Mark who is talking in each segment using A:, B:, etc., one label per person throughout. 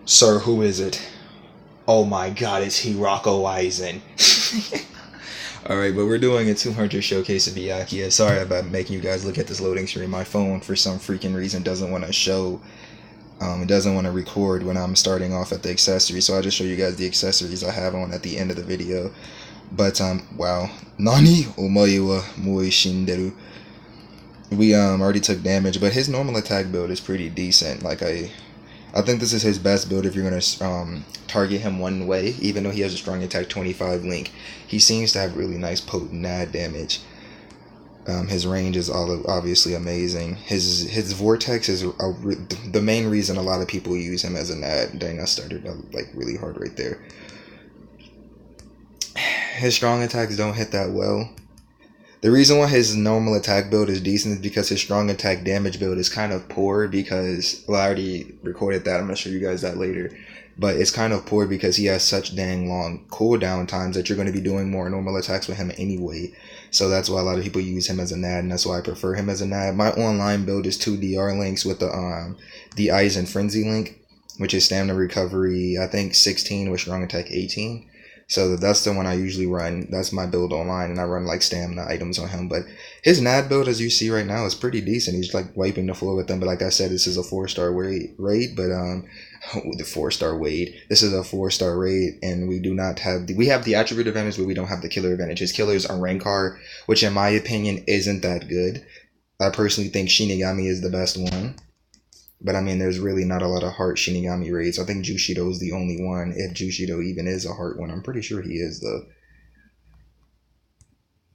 A: Sir, who is it? Oh my god, it's Hirako Aizen. Alright, but we're doing a 200 showcase of byakuya. Sorry about making you guys look at this loading screen. My phone, for some freaking reason, doesn't want to show, it doesn't want to record when I'm starting off at the accessories. So I'll just show you guys the accessories I have on at the end of the video. But, wow. Nani omae wa moi shinderu. We, already took damage, but his normal attack build is pretty decent. Like, I think this is his best build if you're going to target him one way, even though he has a strong attack 25 link. He seems to have really nice potent NAD damage. His range is obviously amazing. His vortex is the main reason a lot of people use him as a NAD. Dang, I started like really hard right there. His strong attacks don't hit that well. The reason why his normal attack build is decent is because his strong attack damage build is kind of poor because, well, I already recorded that. I'm going to show you guys that later. But it's kind of poor because he has such dang long cooldown times that you're going to be doing more normal attacks with him anyway. So that's why a lot of people use him as a NAD, and that's why I prefer him as a NAD. My online build is 2 DR links with the Aizen Frenzy link, which is stamina recovery, I think 16 with strong attack 18. So that's the one I usually run. That's my build online, and I run like stamina items on him. But his NAD build, as you see right now, is pretty decent. He's like wiping the floor with them. But like I said, this is a 4-star raid. But the 4-star raid. This is a 4-star raid, and we do not have we have the attribute advantage, but we don't have the killer advantage. His killers are Rankar, which in my opinion isn't that good. I personally think Shinigami is the best one. But I mean, there's really not a lot of heart Shinigami raids. I think Jushido is the only one, if Jushido even is a heart one. I'm pretty sure he is, though.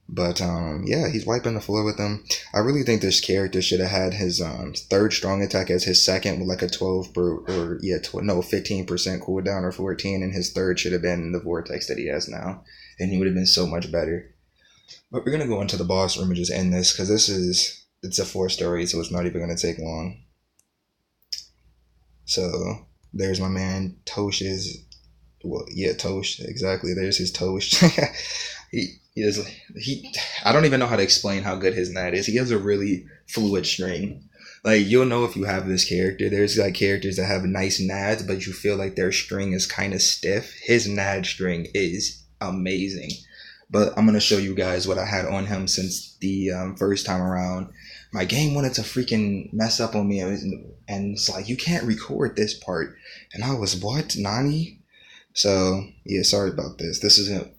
A: But, yeah, he's wiping the floor with them. I really think this character should have had his 3rd strong attack as his 2nd with like a 15% cooldown or 14, and his 3rd should have been the vortex that he has now. And he would have been so much better. But we're going to go into the boss room and just end this, because it's a 4-star raid, so it's not even going to take long. So there's my man Tosh's, well, yeah, Tosh, exactly. There's his Tosh. I don't even know how to explain how good his NAD is. He has a really fluid string. Like, you'll know if you have this character. There's like characters that have nice NADs, but you feel like their string is kind of stiff. His NAD string is amazing. But I'm going to show you guys what I had on him since the first time around. My game wanted to freaking mess up on me, and it's like, you can't record this part. And I was, what? Nani? So, yeah, sorry about this.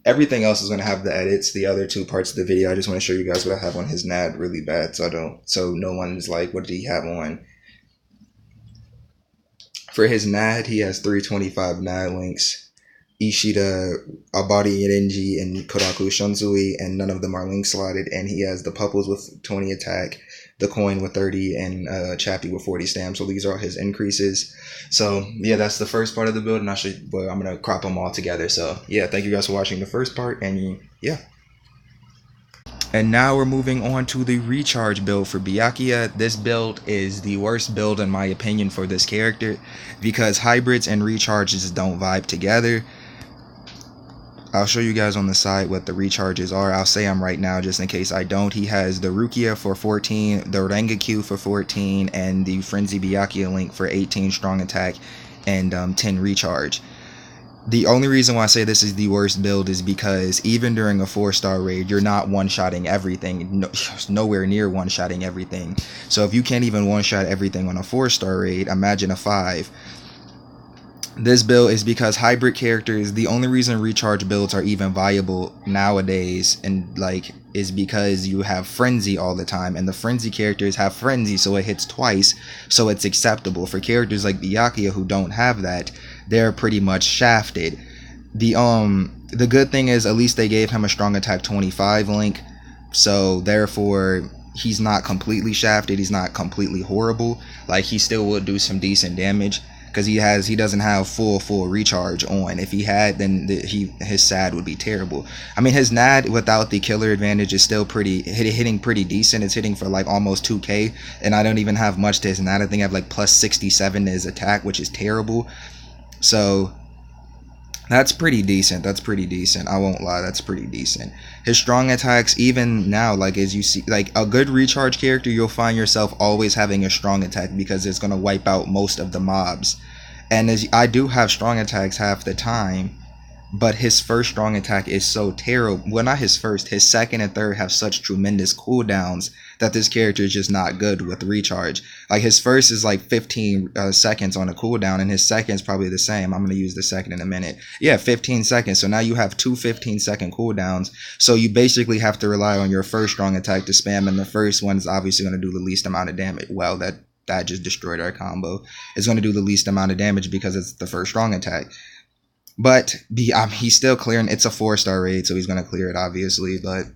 A: Everything else is going to have the edits, the other 2 parts of the video. I just want to show you guys what I have on his NAD really bad, so no one's like, what did he have on? For his NAD, he has 325 NAD links. Ishida, Abari Renji, and Koraku Shunzui, and none of them are link slotted. And he has the Pupples with 20 attack, the Coin with 30, and Chappie with 40 stamp. So these are all his increases. So yeah, that's the first part of the build, and I'm gonna crop them all together. So yeah, thank you guys for watching the first part, and yeah. And now we're moving on to the recharge build for byakuya. This build is the worst build in my opinion for this character, because hybrids and recharges don't vibe together. I'll show you guys on the side what the recharges are. I'll say them right now just in case I don't. He has the Rukia for 14, the Rengekyu for 14, and the Frenzy Byakuya link for 18 strong attack and 10 recharge. The only reason why I say this is the worst build is because even during a 4-star raid, you're not one-shotting everything. Nowhere near one-shotting everything. So if you can't even one-shot everything on a 4-star raid, imagine a 5. This build is because hybrid characters, the only reason recharge builds are even viable nowadays, and like, is because you have Frenzy all the time, and the Frenzy characters have Frenzy, so it hits twice, so it's acceptable. For characters like byakuya who don't have that, they're pretty much shafted. The good thing is at least they gave him a strong attack 25 link, so therefore he's not completely shafted, he's not completely horrible. Like, he still would do some decent damage, because he doesn't have full recharge on. If he had, then his SAD would be terrible. I mean, his NAD without the killer advantage is still hitting pretty decent. It's hitting for like almost 2k, and I don't even have much to his NAD. I think I have like plus 67 to his attack, which is terrible. So that's pretty decent. I won't lie, that's pretty decent. His strong attacks, even now, like, as you see, like a good recharge character, you'll find yourself always having a strong attack because it's going to wipe out most of the mobs. And as I do have strong attacks half the time, but his first strong attack is so terrible. Well, not his first. His second and third have such tremendous cooldowns that this character is just not good with recharge. Like his first is like 15 seconds on a cooldown, and his second is probably the same. I'm going to use the second in a minute. Yeah, 15 seconds. So now you have two 15-second cooldowns. So you basically have to rely on your first strong attack to spam, and the first one is obviously going to do the least amount of damage. Well, that just destroyed our combo. It's going to do the least amount of damage because it's the first strong attack. But he's still clearing. It's a 4-star raid, so he's gonna clear it, obviously. But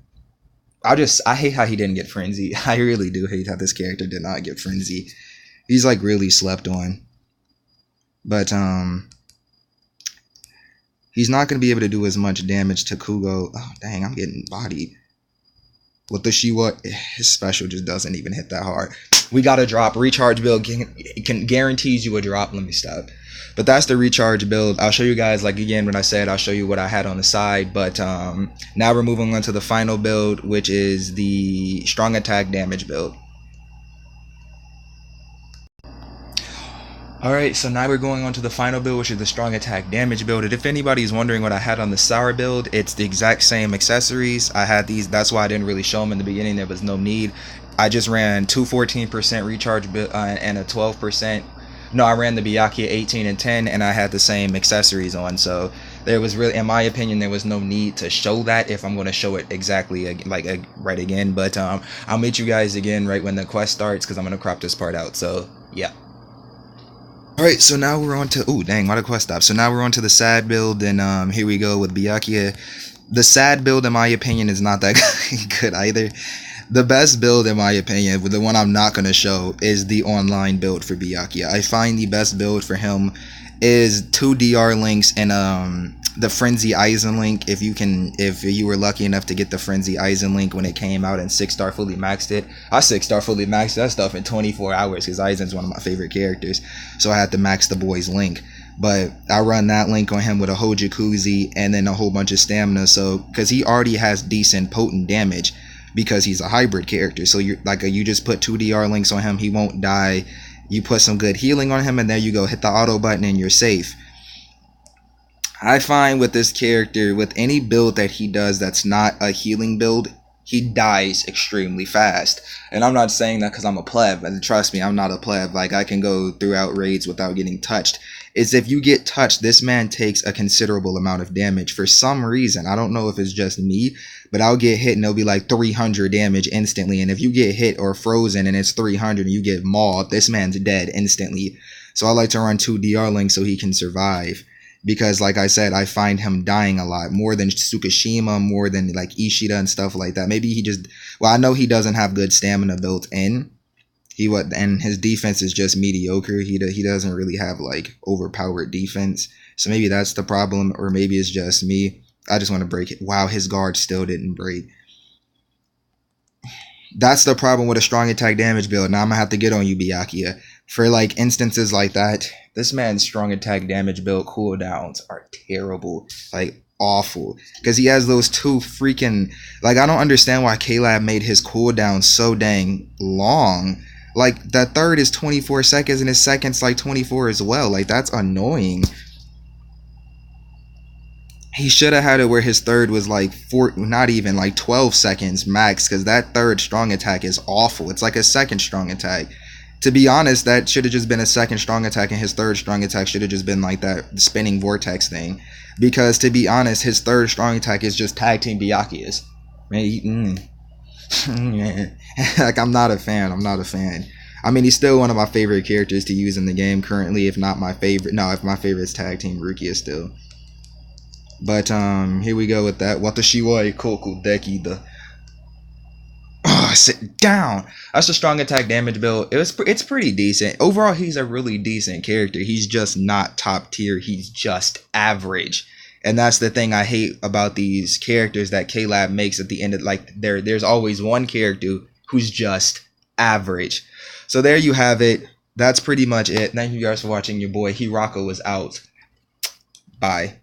A: I hate how he didn't get frenzy. I really do hate how this character did not get frenzy. He's like really slept on. But he's not gonna be able to do as much damage to Kugo. Oh dang, I'm getting bodied. With the Shiwa, his special just doesn't even hit that hard. We got a drop. Recharge build guarantees you a drop. Let me stop. But that's the recharge build. I'll show you guys, like again, when I said I'll show you what I had on the side. But now we're moving on to the final build, which is the strong attack damage build. Alright, so now we're going on to the final build, which is the strong attack damage build. And if anybody's wondering what I had on the sour build, it's the exact same accessories. I had these, that's why I didn't really show them in the beginning. There was no need. I just ran two 14% recharge and a 12%. No, I ran the byakuya 18 and 10, and I had the same accessories on. So there was really, in my opinion, there was no need to show that if I'm going to show it exactly right again. But I'll meet you guys again right when the quest starts, because I'm going to crop this part out. So yeah. Alright, so now we're on to, ooh dang, why the quest stop? So now we're on to the sad build, and here we go with byakuya. The sad build, in my opinion, is not that good either. The best build, in my opinion, the one I'm not going to show, is the online build for byakuya. I find the best build for him is 2 DR links and the Frenzy Aizen link. If you were lucky enough to get the Frenzy Aizen link when it came out and 6-star fully maxed it. I 6-star fully maxed that stuff in 24 hours because Aizen's one of my favorite characters. So I had to max the boy's link. But I run that link on him with a whole jacuzzi and then a whole bunch of stamina. So, because he already has decent potent damage, because he's a hybrid character. So you just put 2 DR links on him, he won't die. You put some good healing on him, and there you go, hit the auto button and you're safe. I find with this character, with any build that he does that's not a healing build, he dies extremely fast. And I'm not saying that because I'm a pleb, and trust me, I'm not a pleb. Like, I can go throughout raids without getting touched. Is if you get touched, this man takes a considerable amount of damage for some reason. I don't know if it's just me, but I'll get hit and it'll be like 300 damage instantly. And if you get hit or frozen and it's 300 and you get mauled, this man's dead instantly. So I like to run 2 DR links so he can survive. Because like I said, I find him dying a lot. More than Tsukishima, more than like Ishida and stuff like that. Maybe he just, well, I know he doesn't have good stamina built in. And his defense is just mediocre. He doesn't really have like overpowered defense. So maybe that's the problem, or maybe it's just me. I just want to break it. Wow, his guard still didn't break. That's the problem with a strong attack damage build. Now I'm gonna have to get on you, byakuya. For like instances like that, this man's strong attack damage build cooldowns are terrible. Like awful. Because he has those 2 freaking, like, I don't understand why K-Lab made his cooldown so dang long. Like, that third is 24 seconds and his second's like 24 as well. Like, that's annoying. He should have had it where his third was like not even like 12 seconds max, because that third strong attack is awful. It's like a second strong attack. To be honest, that should have just been a second strong attack, and his third strong attack should have just been like that spinning vortex thing. Because to be honest, his third strong attack is just tag team Byakuya's. Man, like, I'm not a fan. I mean, he's still one of my favorite characters to use in the game currently, if not my favorite. No, if my favorite is tag team Rukia still. But here we go with that. Watashi wa ikoku deki the. Oh, sit down. That's a strong attack damage build. It's pretty decent. Overall, he's a really decent character. He's just not top tier. He's just average. And that's the thing I hate about these characters that K-Lab makes at the end of, like, there's always one character who's just average. So there you have it. That's pretty much it. Thank you guys for watching. Your boy Hirako is out. Bye.